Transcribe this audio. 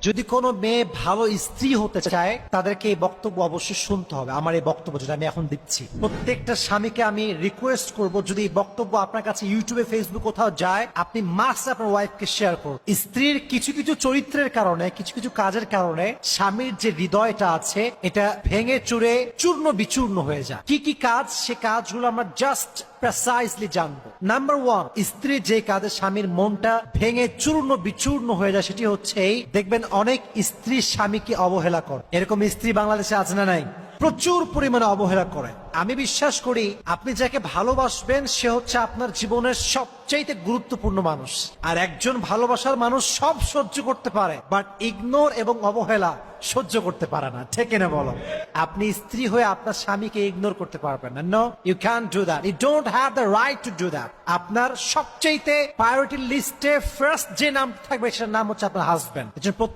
যদি কোনো মেয়ে ভালো স্ত্রী হতে চায় তাদেরকে এই বক্তব্য অবশ্যই শুনতে হবে। আমার এই বক্তব্য যেটা আমি এখন দিচ্ছি, প্রত্যেকটা স্বামীকে আমি রিকোয়েস্ট করব, যদি এই বক্তব্য আপনার কাছে ইউটিউবে ফেসবুক কোথাও যায়, আপনি মাস্ট আপনার ওয়াইফকে শেয়ার করুন। স্ত্রীর কিছু কিছু চরিত্রের কারণে, কিছু কিছু কাজের কারণে স্বামীর যে হৃদয়টা আছে এটা ভেঙে চুরে চূর্ণ বিচূর্ণ হয়ে যায়। কি কি কাজ, সে কাজগুলো আমরা জাস্ট প্রেসাইজলি জানবো। নাম্বার ওয়ান, স্ত্রীর যে কাজে স্বামীর মনটা ভেঙে চূর্ণ বিচূর্ণ হয়ে যায় সেটি হচ্ছে এই, দেখবেন অনেক স্ত্রী স্বামীকে অবহেলা করে। এরকম স্ত্রী বাংলাদেশে আছে না নাই? প্রচুর পরিমাণে অবহেলা করে। আমি বিশ্বাস করি আপনি যাকে ভালোবাসবেন সে হচ্ছে আপনার জীবনের সবচাইতে গুরুত্বপূর্ণ মানুষ। আর একজন ভালোবাসার মানুষ সব সহ্য করতে পারে, বাট ইগনোর এবং অবহেলা সহ্য করতে পারে না। ঠিক না বলো? আপনি স্ত্রী হয়ে আপনার স্বামীকে ইগনোর করতে পারবেন না। No, you can do that. You don't have the right to do that. আপনার সবচাইতে প্রায়োরিটি লিস্টে ফার্স্ট যে নাম থাকবে সেটার নাম হচ্ছে আপনার হাজবেন্ড।